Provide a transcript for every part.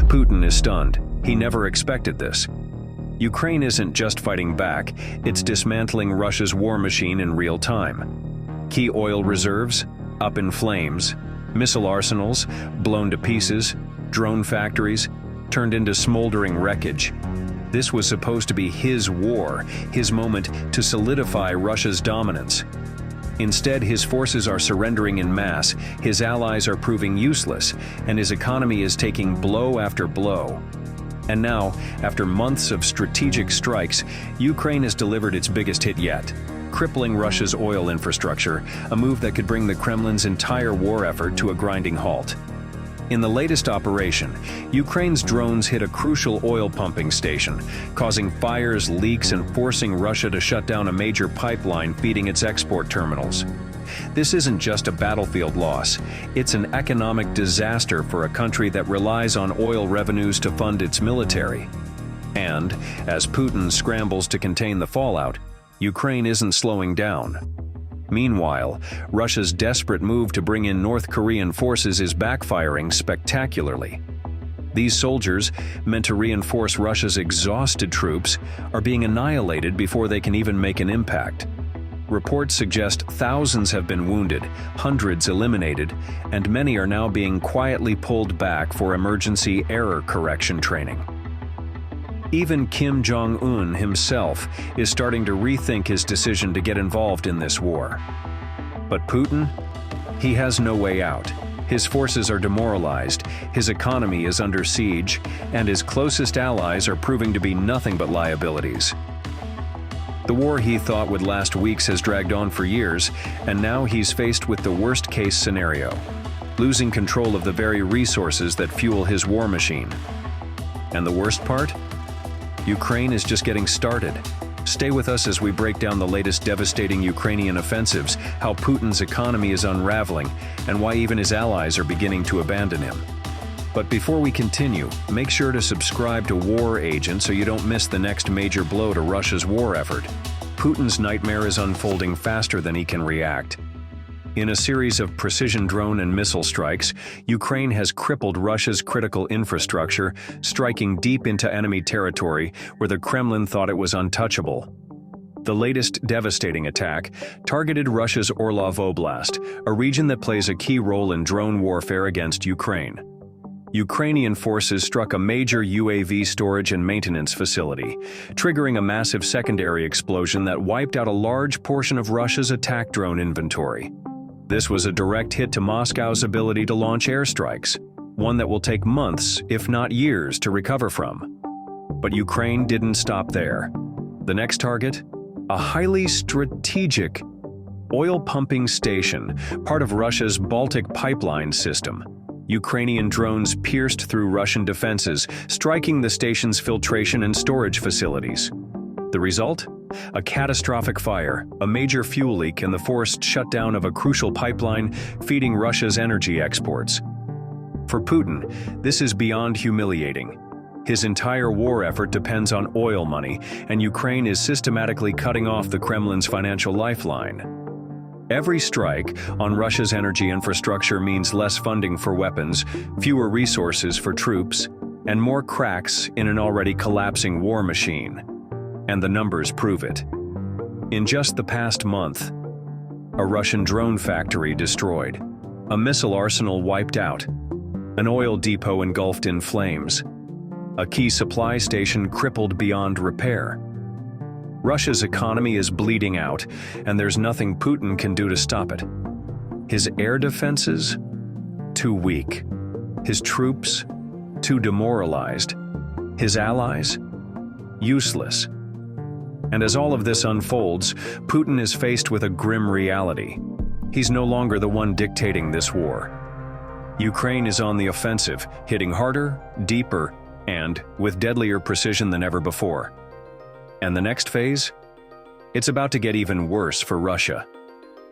Putin is stunned. He never expected this. Ukraine isn't just fighting back, it's dismantling Russia's war machine in real time. Key oil reserves, up in flames. Missile arsenals, blown to pieces. Drone factories, turned into smoldering wreckage. This was supposed to be his war, his moment to solidify Russia's dominance. Instead, his forces are surrendering in mass, his allies are proving useless, and his economy is taking blow after blow. And now, after months of strategic strikes, Ukraine has delivered its biggest hit yet, crippling Russia's oil infrastructure, a move that could bring the Kremlin's entire war effort to a grinding halt. In the latest operation, Ukraine's drones hit a crucial oil pumping station, causing fires, leaks, and forcing Russia to shut down a major pipeline feeding its export terminals. This isn't just a battlefield loss, it's an economic disaster for a country that relies on oil revenues to fund its military. And, as Putin scrambles to contain the fallout, Ukraine isn't slowing down. Meanwhile, Russia's desperate move to bring in North Korean forces is backfiring spectacularly. These soldiers, meant to reinforce Russia's exhausted troops, are being annihilated before they can even make an impact. Reports suggest thousands have been wounded, hundreds eliminated, and many are now being quietly pulled back for emergency error correction training. Even Kim Jong-un himself is starting to rethink his decision to get involved in this war. But Putin? He has no way out. His forces are demoralized, his economy is under siege, and his closest allies are proving to be nothing but liabilities. The war he thought would last weeks has dragged on for years, and now he's faced with the worst-case scenario, losing control of the very resources that fuel his war machine. And the worst part? Ukraine is just getting started. Stay with us as we break down the latest devastating Ukrainian offensives, how Putin's economy is unraveling, and why even his allies are beginning to abandon him. But before we continue, make sure to subscribe to War Agent so you don't miss the next major blow to Russia's war effort. Putin's nightmare is unfolding faster than he can react. In a series of precision drone and missile strikes, Ukraine has crippled Russia's critical infrastructure, striking deep into enemy territory where the Kremlin thought it was untouchable. The latest devastating attack targeted Russia's Orlov Oblast, a region that plays a key role in drone warfare against Ukraine. Ukrainian forces struck a major UAV storage and maintenance facility, triggering a massive secondary explosion that wiped out a large portion of Russia's attack drone inventory. This was a direct hit to Moscow's ability to launch airstrikes, one that will take months, if not years, to recover from. But Ukraine didn't stop there. The next target? A highly strategic oil pumping station, part of Russia's Baltic pipeline system. Ukrainian drones pierced through Russian defenses, striking the station's filtration and storage facilities. The result? A catastrophic fire, a major fuel leak, and the forced shutdown of a crucial pipeline feeding Russia's energy exports. For Putin, this is beyond humiliating. His entire war effort depends on oil money, and Ukraine is systematically cutting off the Kremlin's financial lifeline. Every strike on Russia's energy infrastructure means less funding for weapons, fewer resources for troops, and more cracks in an already collapsing war machine. And the numbers prove it. In just the past month, a Russian drone factory destroyed, a missile arsenal wiped out, an oil depot engulfed in flames, a key supply station crippled beyond repair. Russia's economy is bleeding out, and there's nothing Putin can do to stop it. His air defenses? Too weak. His troops? Too demoralized. His allies? Useless. And as all of this unfolds, Putin is faced with a grim reality. He's no longer the one dictating this war. Ukraine is on the offensive, hitting harder, deeper, and with deadlier precision than ever before. And the next phase? It's about to get even worse for Russia.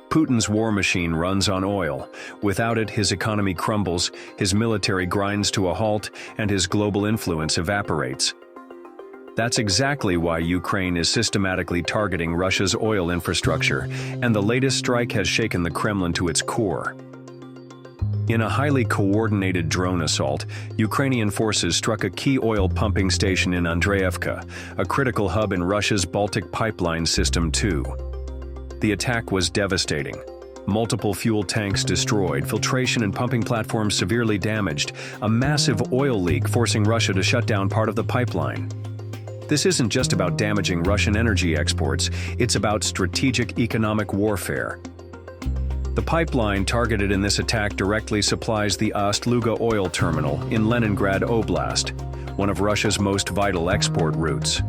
Putin's war machine runs on oil. Without it, his economy crumbles, his military grinds to a halt, and his global influence evaporates. That's exactly why Ukraine is systematically targeting Russia's oil infrastructure, and the latest strike has shaken the Kremlin to its core. In a highly coordinated drone assault, Ukrainian forces struck a key oil pumping station in Andreevka, a critical hub in Russia's Baltic pipeline system too. The attack was devastating. Multiple fuel tanks destroyed, filtration and pumping platforms severely damaged, a massive oil leak forcing Russia to shut down part of the pipeline. This isn't just about damaging Russian energy exports, it's about strategic economic warfare. The pipeline targeted in this attack directly supplies the Ust-Luga oil terminal in Leningrad Oblast, one of Russia's most vital export routes.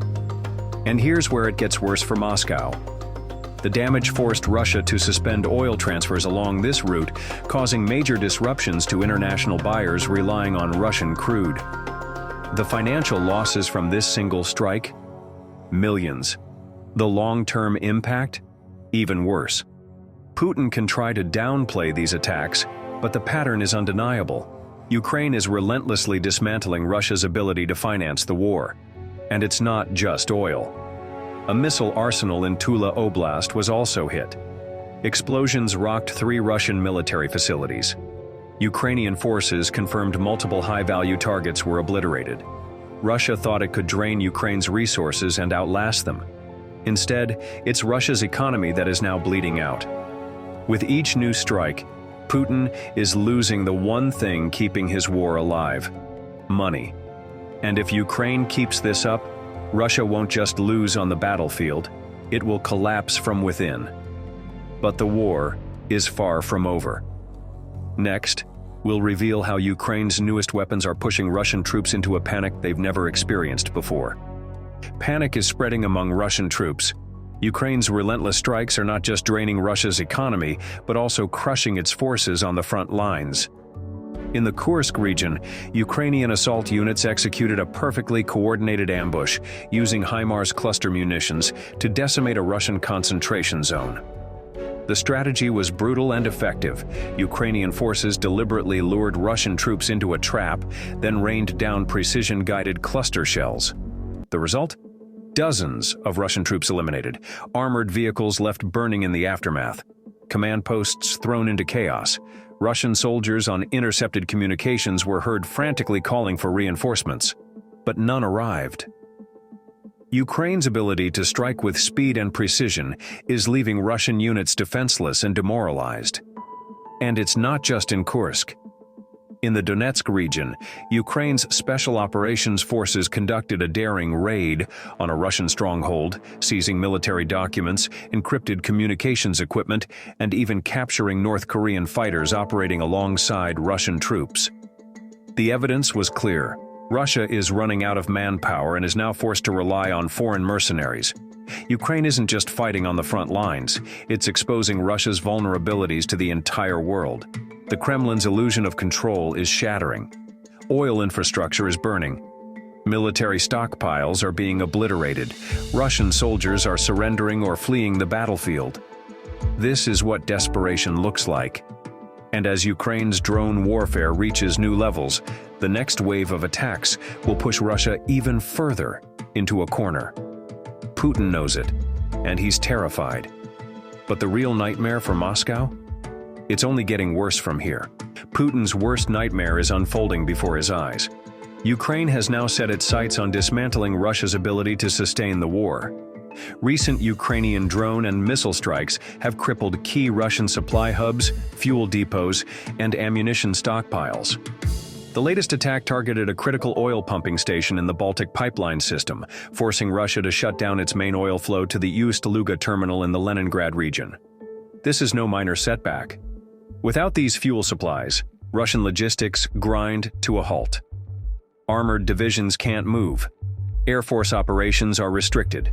And here's where it gets worse for Moscow. The damage forced Russia to suspend oil transfers along this route, causing major disruptions to international buyers relying on Russian crude. The financial losses from this single strike? Millions. The long-term impact? Even worse. Putin can try to downplay these attacks, but the pattern is undeniable. Ukraine is relentlessly dismantling Russia's ability to finance the war. And it's not just oil. A missile arsenal in Tula Oblast was also hit. Explosions rocked 3 Russian military facilities. Ukrainian forces confirmed multiple high-value targets were obliterated. Russia thought it could drain Ukraine's resources and outlast them. Instead, it's Russia's economy that is now bleeding out. With each new strike, Putin is losing the one thing keeping his war alive: money. And if Ukraine keeps this up, Russia won't just lose on the battlefield, it will collapse from within. But the war is far from over. Next, we'll reveal how Ukraine's newest weapons are pushing Russian troops into a panic they've never experienced before. Panic is spreading among Russian troops. Ukraine's relentless strikes are not just draining Russia's economy, but also crushing its forces on the front lines. In the Kursk region, Ukrainian assault units executed a perfectly coordinated ambush using HIMARS cluster munitions to decimate a Russian concentration zone. The strategy was brutal and effective. Ukrainian forces deliberately lured Russian troops into a trap, then rained down precision-guided cluster shells. The result? Dozens of Russian troops eliminated, armored vehicles left burning in the aftermath, command posts thrown into chaos. Russian soldiers on intercepted communications were heard frantically calling for reinforcements, but none arrived. Ukraine's ability to strike with speed and precision is leaving Russian units defenseless and demoralized. And it's not just in Kursk. In the Donetsk region, Ukraine's Special Operations Forces conducted a daring raid on a Russian stronghold, seizing military documents, encrypted communications equipment, and even capturing North Korean fighters operating alongside Russian troops. The evidence was clear. Russia is running out of manpower and is now forced to rely on foreign mercenaries. Ukraine isn't just fighting on the front lines, it's exposing Russia's vulnerabilities to the entire world. The Kremlin's illusion of control is shattering. Oil infrastructure is burning. Military stockpiles are being obliterated. Russian soldiers are surrendering or fleeing the battlefield. This is what desperation looks like. And as Ukraine's drone warfare reaches new levels, the next wave of attacks will push Russia even further into a corner. Putin knows it, and he's terrified. But the real nightmare for Moscow? It's only getting worse from here. Putin's worst nightmare is unfolding before his eyes. Ukraine has now set its sights on dismantling Russia's ability to sustain the war. Recent Ukrainian drone and missile strikes have crippled key Russian supply hubs, fuel depots, and ammunition stockpiles. The latest attack targeted a critical oil pumping station in the Baltic pipeline system, forcing Russia to shut down its main oil flow to the Ust-Luga terminal in the Leningrad region. This is no minor setback. Without these fuel supplies, Russian logistics grind to a halt. Armored divisions can't move. Air Force operations are restricted.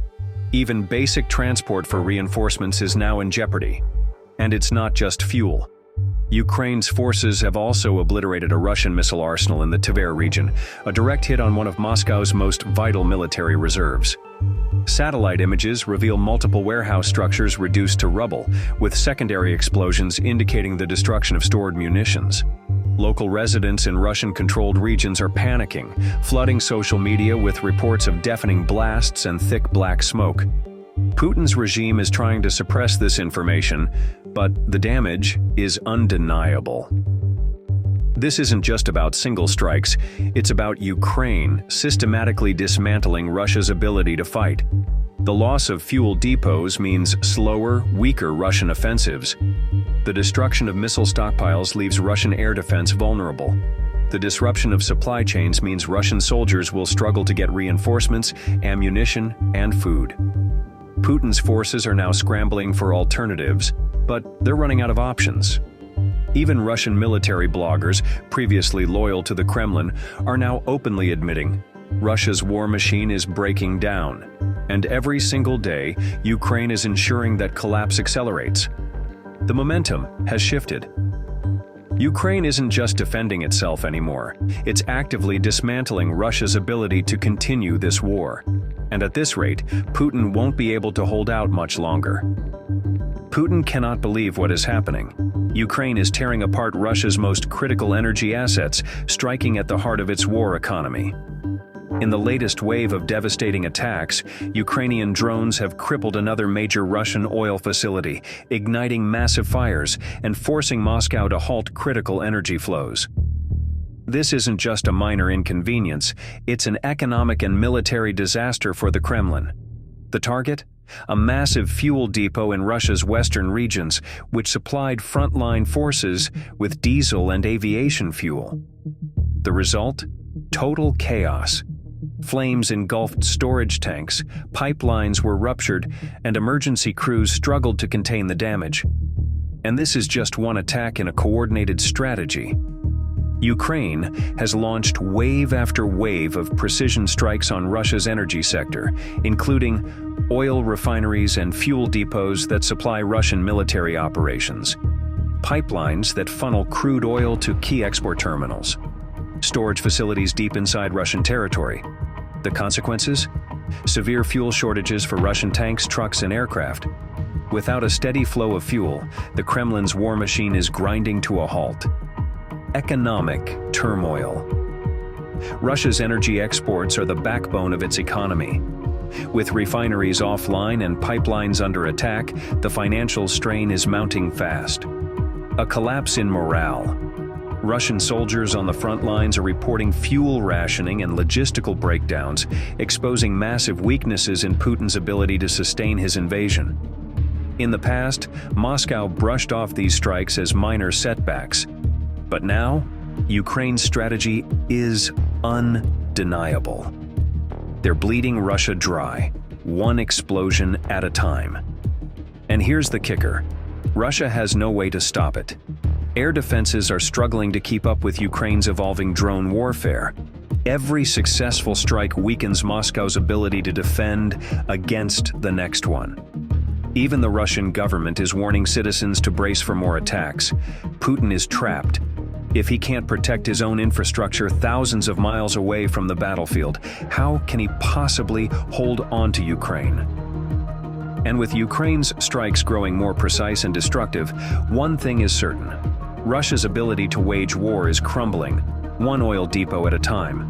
Even basic transport for reinforcements is now in jeopardy. And it's not just fuel. Ukraine's forces have also obliterated a Russian missile arsenal in the Tver region, a direct hit on one of Moscow's most vital military reserves. Satellite images reveal multiple warehouse structures reduced to rubble, with secondary explosions indicating the destruction of stored munitions. Local residents in Russian-controlled regions are panicking, flooding social media with reports of deafening blasts and thick black smoke. Putin's regime is trying to suppress this information, but the damage is undeniable. This isn't just about single strikes, it's about Ukraine systematically dismantling Russia's ability to fight. The loss of fuel depots means slower, weaker Russian offensives. The destruction of missile stockpiles leaves Russian air defense vulnerable. The disruption of supply chains means Russian soldiers will struggle to get reinforcements, ammunition, and food. Putin's forces are now scrambling for alternatives, but they're running out of options. Even Russian military bloggers, previously loyal to the Kremlin, are now openly admitting Russia's war machine is breaking down, and every single day, Ukraine is ensuring that collapse accelerates. The momentum has shifted. Ukraine isn't just defending itself anymore, it's actively dismantling Russia's ability to continue this war. And at this rate, Putin won't be able to hold out much longer. Putin cannot believe what is happening. Ukraine is tearing apart Russia's most critical energy assets, striking at the heart of its war economy. In the latest wave of devastating attacks, Ukrainian drones have crippled another major Russian oil facility, igniting massive fires and forcing Moscow to halt critical energy flows. This isn't just a minor inconvenience, it's an economic and military disaster for the Kremlin. The target? A massive fuel depot in Russia's western regions, which supplied frontline forces with diesel and aviation fuel. The result? Total chaos. Flames engulfed storage tanks, pipelines were ruptured, and emergency crews struggled to contain the damage. And this is just one attack in a coordinated strategy. Ukraine has launched wave after wave of precision strikes on Russia's energy sector, including oil refineries and fuel depots that supply Russian military operations, pipelines that funnel crude oil to key export terminals, storage facilities deep inside Russian territory. The consequences? Severe fuel shortages for Russian tanks, trucks, and aircraft. Without a steady flow of fuel, the Kremlin's war machine is grinding to a halt. Economic turmoil. Russia's energy exports are the backbone of its economy. With refineries offline and pipelines under attack, the financial strain is mounting fast. A collapse in morale. Russian soldiers on the front lines are reporting fuel rationing and logistical breakdowns, exposing massive weaknesses in Putin's ability to sustain his invasion. In the past, Moscow brushed off these strikes as minor setbacks. But now, Ukraine's strategy is undeniable. They're bleeding Russia dry, one explosion at a time. And here's the kicker. Russia has no way to stop it. Air defenses are struggling to keep up with Ukraine's evolving drone warfare. Every successful strike weakens Moscow's ability to defend against the next one. Even the Russian government is warning citizens to brace for more attacks. Putin is trapped. If he can't protect his own infrastructure thousands of miles away from the battlefield, how can he possibly hold on to Ukraine? And with Ukraine's strikes growing more precise and destructive, one thing is certain. Russia's ability to wage war is crumbling, one oil depot at a time.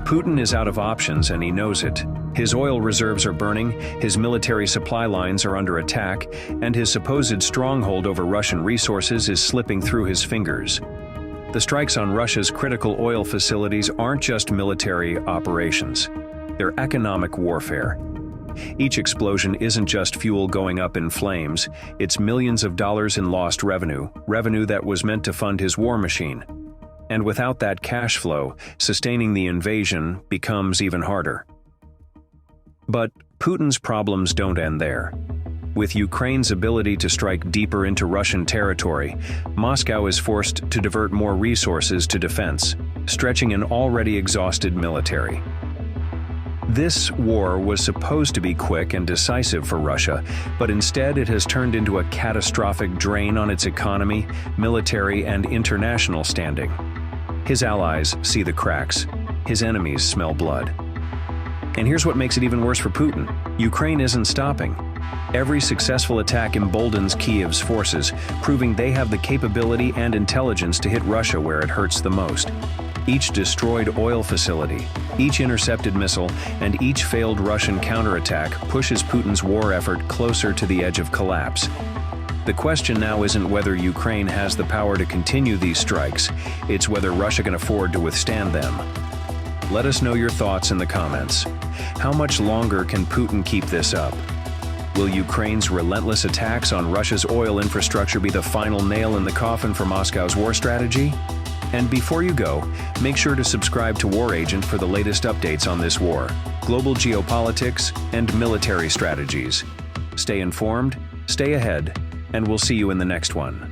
Putin is out of options and he knows it. His oil reserves are burning, his military supply lines are under attack, and his supposed stronghold over Russian resources is slipping through his fingers. The strikes on Russia's critical oil facilities aren't just military operations. They're economic warfare. Each explosion isn't just fuel going up in flames, it's millions of dollars in lost revenue that was meant to fund his war machine. And without that cash flow, sustaining the invasion becomes even harder. But Putin's problems don't end there. With Ukraine's ability to strike deeper into Russian territory, Moscow is forced to divert more resources to defense, stretching an already exhausted military. This war was supposed to be quick and decisive for Russia, but instead it has turned into a catastrophic drain on its economy, military, and international standing. His allies see the cracks. His enemies smell blood. And here's what makes it even worse for Putin. Ukraine isn't stopping. Every successful attack emboldens Kiev's forces, proving they have the capability and intelligence to hit Russia where it hurts the most. Each destroyed oil facility, each intercepted missile, and each failed Russian counterattack pushes Putin's war effort closer to the edge of collapse. The question now isn't whether Ukraine has the power to continue these strikes, it's whether Russia can afford to withstand them. Let us know your thoughts in the comments. How much longer can Putin keep this up? Will Ukraine's relentless attacks on Russia's oil infrastructure be the final nail in the coffin for Moscow's war strategy? And before you go, make sure to subscribe to War Agent for the latest updates on this war, global geopolitics, and military strategies. Stay informed, stay ahead, and we'll see you in the next one.